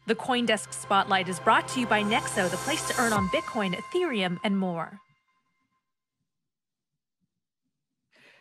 The CoinDesk Spotlight is brought to you by Nexo, the place to earn on Bitcoin, Ethereum, and more.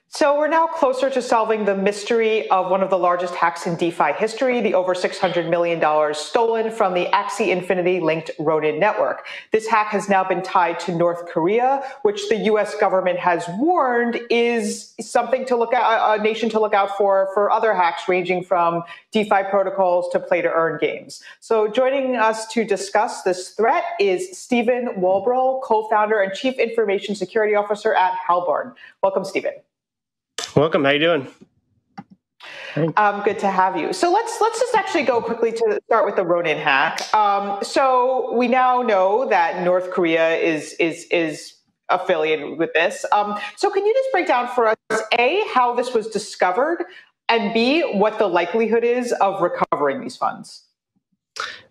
So we're now closer to solving the mystery of one of the largest hacks in DeFi history, the over $600 million stolen from the Axie Infinity-linked Ronin network. This hack has now been tied to North Korea, which the U.S. government has warned is something to look at, a nation to look out for other hacks ranging from DeFi protocols to play-to-earn games. So joining us to discuss this threat is Steven Walbroehl, co-founder and chief information security officer at Halborn. Welcome, Steven. Welcome. How you doing? Good to have you. So let's just actually go quickly to start with the Ronin hack. So we now know that North Korea is affiliated with this. So can you just break down for us, A, how this was discovered, and B, what the likelihood is of recovering these funds?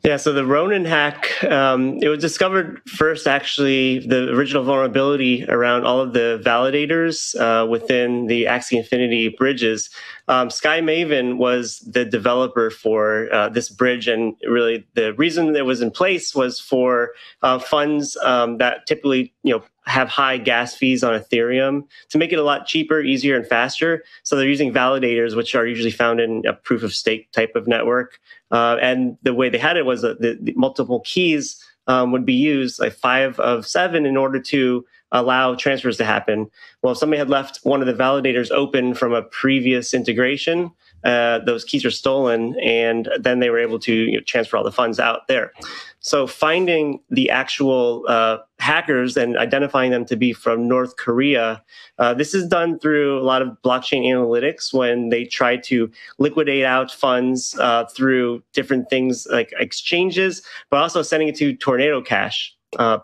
Yeah, so the Ronin hack, it was discovered first, actually, the original vulnerability around all of the validators within the Axie Infinity bridges. Sky Maven was the developer for this bridge, and really the reason it was in place was for funds that typically, have high gas fees on Ethereum to make it a lot cheaper, easier, and faster. So they're using validators, which are usually found in a proof of stake type of network. And the way they had it was that the multiple keys would be used, like 5 of 7, in order to allow transfers to happen. Well, if somebody had left one of the validators open from a previous integration, those keys are stolen, and then they were able to transfer all the funds out there. So finding the actual hackers and identifying them to be from North Korea, this is done through a lot of blockchain analytics when they try to liquidate out funds through different things like exchanges, but also sending it to Tornado Cash.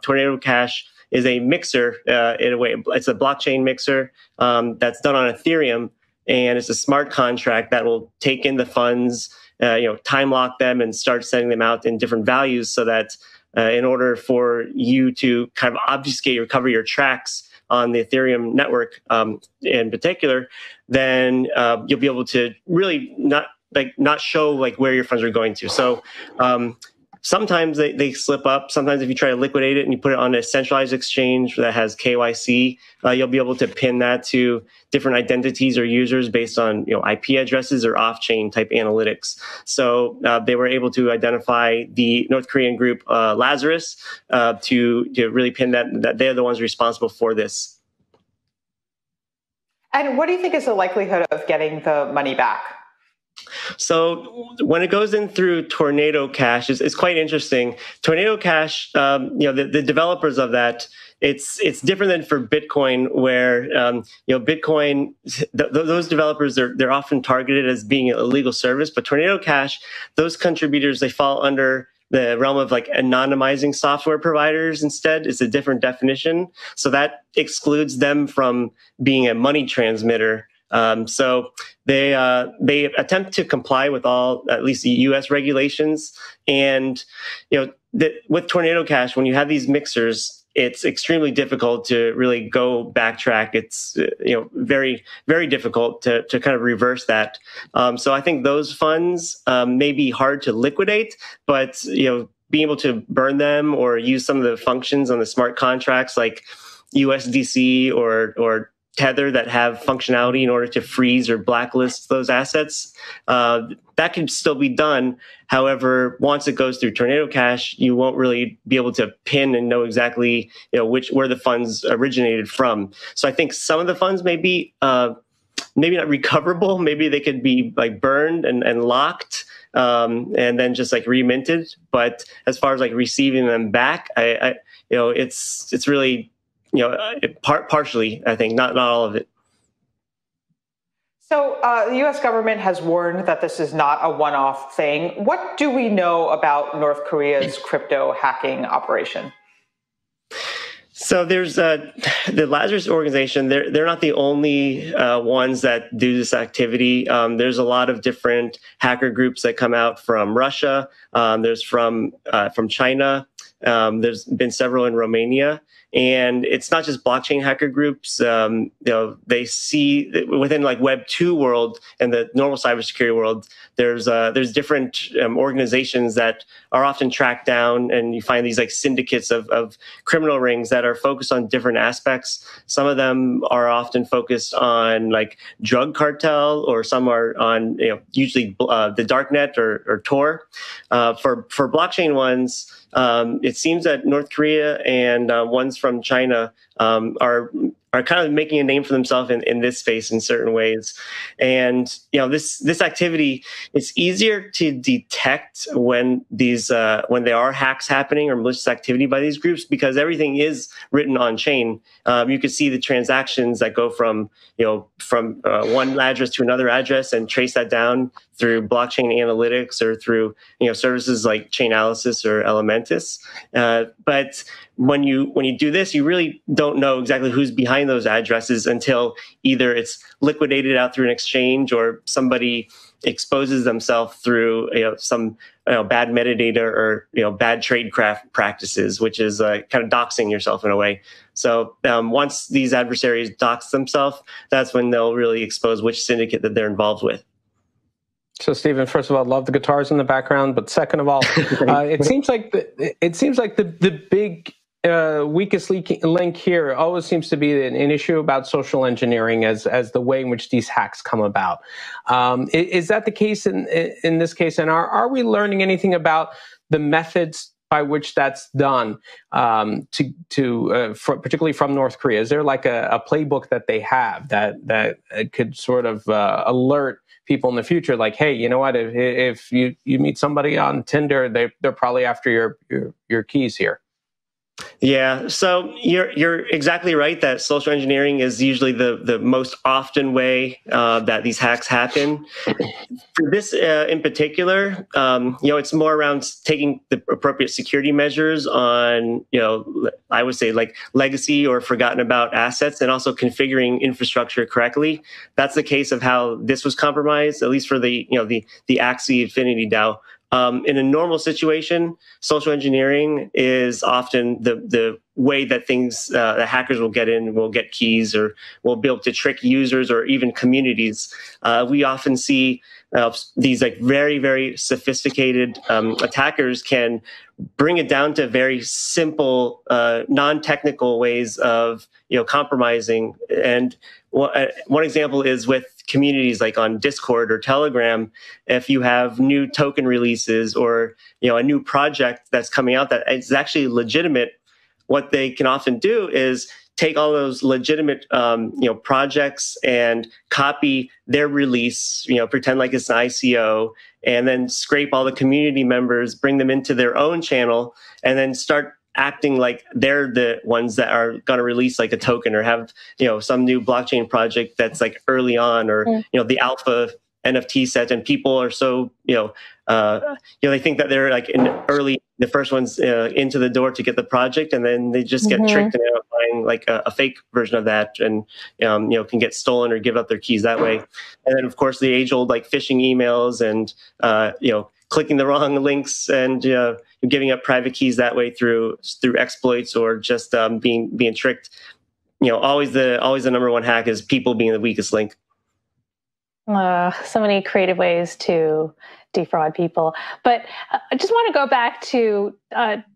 Tornado Cash is a mixer, in a way. It's a blockchain mixer that's done on Ethereum, and it's a smart contract that will take in the funds, time lock them and start sending them out in different values so that in order for you to kind of obfuscate or cover your tracks on the Ethereum network in particular, then you'll be able to really not show where your funds are going to. So sometimes they slip up. Sometimes if you try to liquidate it and you put it on a centralized exchange that has KYC, you'll be able to pin that to different identities or users based on IP addresses or off-chain type analytics. So they were able to identify the North Korean group Lazarus to really pin that they're the ones responsible for this. And what do you think is the likelihood of getting the money back? So when it goes in through Tornado Cash, it's quite interesting. Tornado Cash, the developers of that, it's different than for Bitcoin, where Bitcoin, those developers they're often targeted as being a legal service, but Tornado Cash, those contributors, they fall under the realm of anonymizing software providers instead. It's a different definition, so that excludes them from being a money transmitter. So they attempt to comply with all, at least the U.S. regulations. And with Tornado Cash, when you have these mixers, it's extremely difficult to really go backtrack. It's very, very difficult to kind of reverse that. So I think those funds may be hard to liquidate, but being able to burn them or use some of the functions on the smart contracts like USDC or Tether that have functionality in order to freeze or blacklist those assets, that can still be done. However, once it goes through Tornado Cash, you won't really be able to pin and know exactly where the funds originated from. So I think some of the funds may be maybe not recoverable. Maybe they could be burned and locked and then just reminted. But as far as receiving them back, it's really partially, I think, not all of it. So the U.S. government has warned that this is not a one-off thing. What do we know about North Korea's crypto hacking operation? So there's the Lazarus organization. They're not the only ones that do this activity. There's a lot of different hacker groups that come out from Russia. There's from China. There's been several in Romania. And it's not just blockchain hacker groups. They see within like Web 2 world and the normal cybersecurity world, there's different organizations that are often tracked down, and you find these like syndicates of criminal rings that are focused on different aspects. Some of them are often focused on like drug cartel, or some are on usually the darknet or Tor. For blockchain ones, it seems that North Korea and ones from China are kind of making a name for themselves in this space in certain ways. And this activity, it's easier to detect when when there are hacks happening or malicious activity by these groups, because everything is written on chain. You could see the transactions that go from one address to another address and trace that down through blockchain analytics or through services like Chainalysis or Elementis. But when you do this, you really don't know exactly who's behind those addresses until either it's liquidated out through an exchange or somebody exposes themselves through some bad metadata or bad tradecraft practices, which is kind of doxing yourself in a way. So once these adversaries dox themselves, that's when they'll really expose which syndicate that they're involved with. So, Steven, first of all, love the guitars in the background, but second of all, it seems like the big weakest link here always seems to be an issue about social engineering as the way in which these hacks come about. Is that the case in this case? And are we learning anything about the methods by which that's done, particularly from North Korea? Is there like a playbook that they have that could sort of alert people in the future, like, hey, you know what? If you meet somebody on Tinder, they're probably after your keys here. Yeah, so you're exactly right that social engineering is usually the most often way that these hacks happen. For this in particular, it's more around taking the appropriate security measures on, I would say like legacy or forgotten about assets, and also configuring infrastructure correctly. That's the case of how this was compromised, at least for the Axie Infinity DAO. In a normal situation, social engineering is often the way that that hackers will get in, will get keys, or will be able to trick users or even communities. We often see these like very, very sophisticated attackers can bring it down to very simple, non-technical ways of compromising. And one example is with communities like on Discord or Telegram. If you have new token releases or a new project that's coming out that is actually legitimate, what they can often do is take all those legitimate projects and copy their release, pretend like it's an ICO, and then scrape all the community members, bring them into their own channel, and then start acting like they're the ones that are going to release like a token or have some new blockchain project that's like early on, or the alpha NFT set, and people are so they think that they're like the first ones into the door to get the project, and then they just get tricked and end up buying like a fake version of that, and can get stolen or give up their keys that way. And then of course the age old like phishing emails and clicking the wrong links and giving up private keys that way through exploits, or just being tricked. Always the number one hack is people being the weakest link. So many creative ways to defraud people. But I just want to go back to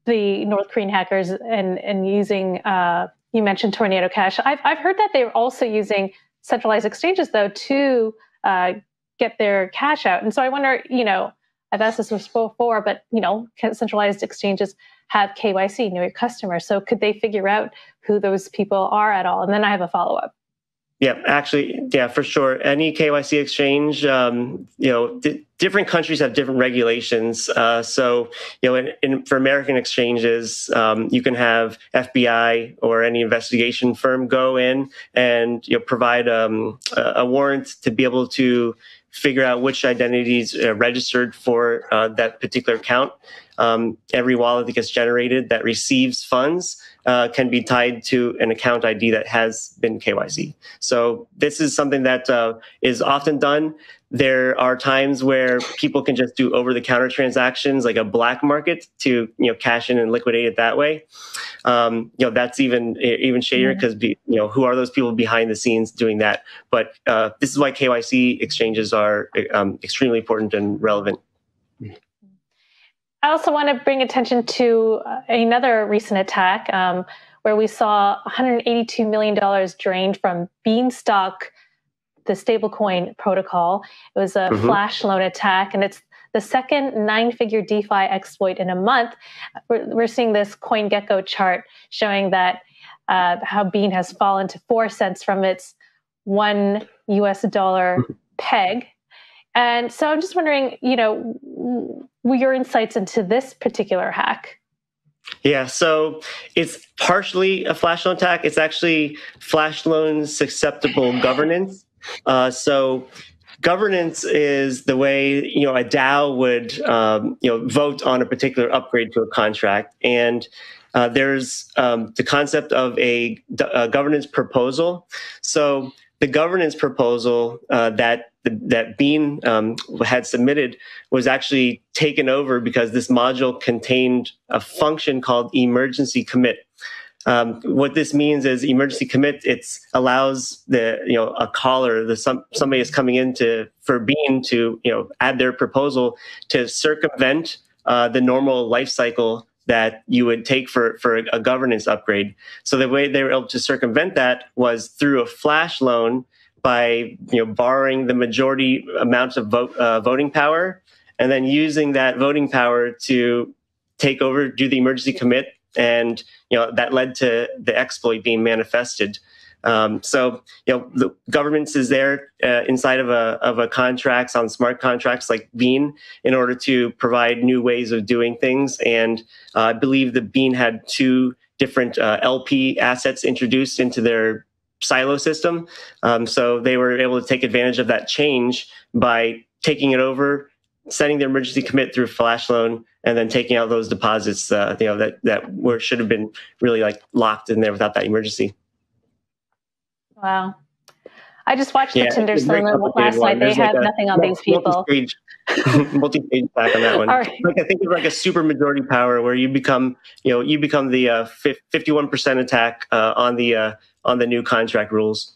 the North Korean hackers and using, you mentioned Tornado Cash. I've heard that they're also using centralized exchanges, though, to get their cash out. And so I wonder, I've asked this before, but, centralized exchanges have KYC, know your customer. So could they figure out who those people are at all? And then I have a follow-up. Yeah, actually, yeah, for sure. Any KYC exchange, different countries have different regulations. So, for American exchanges, you can have FBI or any investigation firm go in and provide a warrant to be able to figure out which identities registered for that particular account. Every wallet that gets generated that receives funds can be tied to an account ID that has been KYC. So this is something that is often done. there are times where people can just do over-the-counter transactions, like a black market, to cash in and liquidate it that way. That's even shadier because who are those people behind the scenes doing that? But this is why KYC exchanges are extremely important and relevant. I also want to bring attention to another recent attack where we saw $182 million drained from Beanstalk, the stablecoin protocol. It was a flash loan attack, and it's the second 9-figure DeFi exploit in a month. We're seeing this CoinGecko chart showing that how Bean has fallen to 4 cents from its $1 US peg. And so I'm just wondering, your insights into this particular hack. Yeah, so it's partially a flash loan attack. It's actually flash loan susceptible governance. So governance is the way a DAO would vote on a particular upgrade to a contract, and there's the concept of a governance proposal. So the governance proposal that Bean had submitted was actually taken over because this module contained a function called emergency commit. What this means is emergency commit. It allows a caller, somebody is coming in for Bean to add their proposal to circumvent the normal life cycle that you would take for a governance upgrade. So the way they were able to circumvent that was through a flash loan by borrowing the majority amount of voting power, and then using that voting power to take over, do the emergency commit, and that led to the exploit being manifested. So the governance is there inside of a contracts on smart contracts like Bean in order to provide new ways of doing things. And I believe that Bean had 2 different LP assets introduced into their silo system. So they were able to take advantage of that change by taking it over, setting their emergency commit through flash loan, and then taking out those deposits that should have been really locked in there without that emergency. Wow. I just watched the Tinder Summit last night. They had nothing on these people. Multi-stage attack on that one. Right. I think it's a super majority power where you become the 51% attack on the new contract rules.